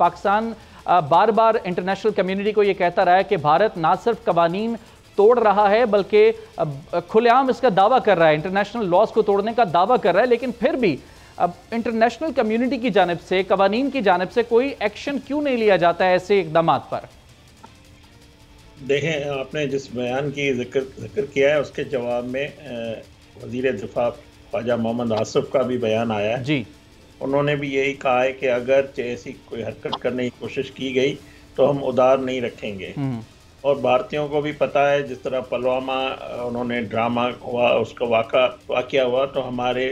पाकिस्तान बार बार international community को ये कहता रहा है कि भारत ना सिर्फ कवानीन तोड़ रहा है बल्कि खुलेआम इसका दावा कर रहा है, इंटरनेशनल लॉज को तोड़ने का दावा कर रहा है, लेकिन फिर भी अब इंटरनेशनल कम्युनिटी की जानिब से, कवानीन की जानिब से कोई एक्शन क्यों नहीं लिया जाता है ऐसे इक़दामात पर? देखें, आपने जिस बयान की जिक्र किया है उसके जवाब में वज़ीर दिफा ख्वाजा मोहम्मद आसिफ का भी बयान आया है जी। उन्होंने भी यही कहा है कि अगर ऐसी कोई हरकत करने की कोशिश की गई तो हम उदार नहीं रखेंगे। और भारतीयों को भी पता है, जिस तरह पुलवामा उन्होंने ड्रामा हुआ, उसका वाक़या हुआ, तो हमारे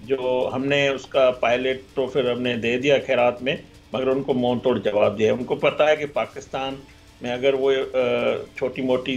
जो हमने उसका पायलट तो फिर हमने दे दिया खैरात में, मगर उनको मुंह तोड़ जवाब दिया। उनको पता है कि पाकिस्तान में अगर वो छोटी मोटी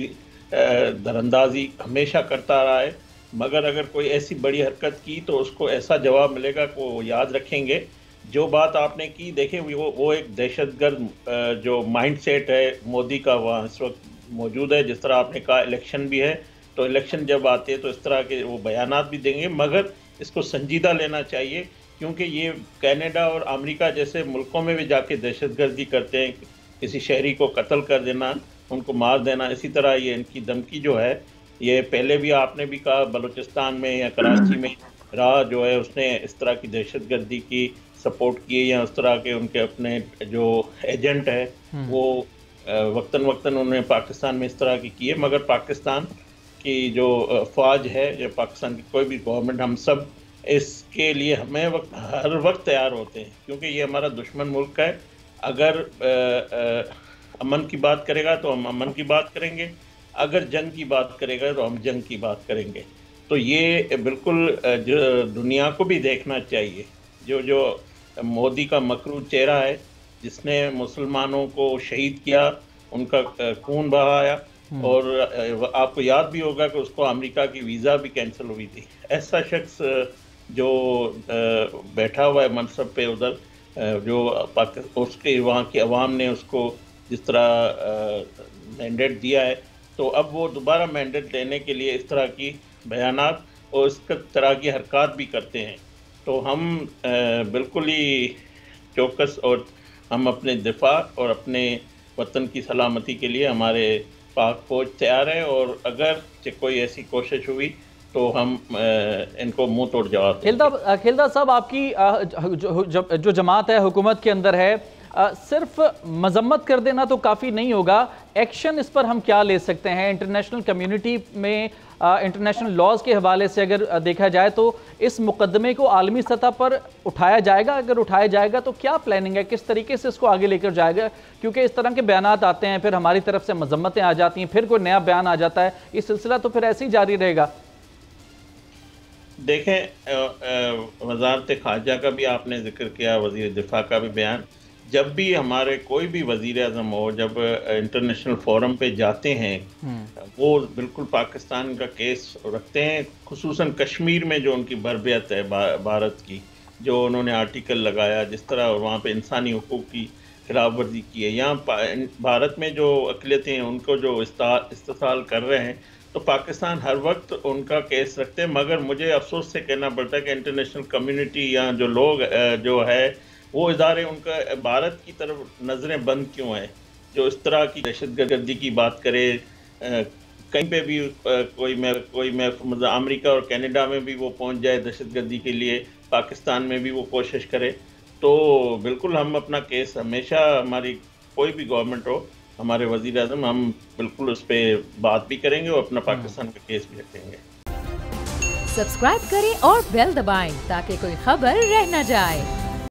दरअंदाजी हमेशा करता रहा है, मगर अगर कोई ऐसी बड़ी हरकत की तो उसको ऐसा जवाब मिलेगा कि वो याद रखेंगे। जो बात आपने की, देखें वो एक दहशतगर्द जो माइंड सेट है मोदी का वहाँ इस वक्त मौजूद है। जिस तरह आपने कहा इलेक्शन भी है, तो इलेक्शन जब आते हैं तो इस तरह के वो बयानात भी देंगे, मगर इसको संजीदा लेना चाहिए, क्योंकि ये कनाडा और अमेरिका जैसे मुल्कों में भी जाके दहशतगर्दी करते हैं, किसी शहरी को कत्ल कर देना, उनको मार देना। इसी तरह ये इनकी धमकी जो है, ये पहले भी आपने भी कहा बलूचिस्तान में या कराची में रहा जो है उसने इस तरह की दहशतगर्दी की सपोर्ट की, या उस तरह के उनके अपने जो एजेंट है वो वक्तन वक्तन उन्होंने पाकिस्तान में इस तरह की है। मगर पाकिस्तान की जो फ़ौज है या पाकिस्तान की कोई भी गवर्नमेंट, हम सब इसके लिए हमें हर वक्त तैयार होते हैं, क्योंकि ये हमारा दुश्मन मुल्क है। अगर अमन की बात करेगा तो हम अमन की बात करेंगे, अगर जंग की बात करेगा तो हम जंग की बात करेंगे। तो ये बिल्कुल जो दुनिया को भी देखना चाहिए, जो मोदी का मकरूज चेहरा है, जिसने मुसलमानों को शहीद किया, उनका खून बहाया, और आपको याद भी होगा कि उसको अमेरिका की वीज़ा भी कैंसिल हुई थी। ऐसा शख्स जो बैठा हुआ है मनसब पे उधर, जो उसके वहाँ की अवाम ने उसको जिस तरह मैंडेट दिया है, तो अब वो दोबारा मैंडेट लेने के लिए इस तरह की बयानात और इस तरह की हरकत भी करते हैं। तो हम बिल्कुल ही चौकस, और हम अपने दिफा और अपने वतन की सलामती के लिए हमारे पाक फौज तैयार है, और अगर कोई ऐसी कोशिश हुई तो हम इनको मुंह तोड़ जवाब देंगे। खिलदा साहब, आपकी जो जमात है हुकूमत के अंदर है, सिर्फ मजम्मत कर देना तो काफ़ी नहीं होगा, एक्शन इस पर हम क्या ले सकते हैं? इंटरनेशनल कम्युनिटी में इंटरनेशनल लॉज के हवाले से अगर देखा जाए तो इस मुकदमे को आलमी सतह पर उठाया जाएगा? अगर उठाया जाएगा तो क्या प्लानिंग है, किस तरीके से इसको आगे लेकर जाएगा? क्योंकि इस तरह के बयानात आते हैं, फिर हमारी तरफ से मजम्मतें आ जाती हैं, फिर कोई नया बयान आ जाता है, ये सिलसिला तो फिर ऐसे ही जारी रहेगा। देखें, वज़ारत ख़ारजा का भी आपने जिक्र किया, वज़ीर दिफा का भी बयान। जब भी हमारे कोई भी वज़ीर आज़म हो, जब इंटरनेशनल फोरम पे जाते हैं, वो बिल्कुल पाकिस्तान का केस रखते हैं, खुसूसन कश्मीर में जो उनकी बर्बियत है भारत की, जो उन्होंने आर्टिकल लगाया, जिस तरह वहाँ पे इंसानी हुकूक की खिलाफ वर्जी की है, यहाँ भारत में जो अक़लियतें हैं उनको जो इस्तेसाल कर रहे हैं, तो पाकिस्तान हर वक्त उनका केस रखते हैं। मगर मुझे अफसोस से कहना पड़ता है कि इंटरनेशनल कम्युनिटी या जो लोग जो है वो इदारे, उनका भारत की तरफ नज़रें बंद क्यों हैं? जो इस तरह की दहशतगर्दी की बात करे, कहीं पे भी कोई मतलब अमेरिका और कनाडा में भी वो पहुंच जाए दहशतगर्दी के लिए, पाकिस्तान में भी वो कोशिश करे, तो बिल्कुल हम अपना केस हमेशा, हमारी कोई भी गवर्नमेंट हो, हमारे वज़ीर आज़म, हम बिल्कुल उस पर बात भी करेंगे और अपना पाकिस्तान का केस भी रखेंगे। सब्सक्राइब करें और बेल दबाएं ताकि कोई खबर रह न जाए।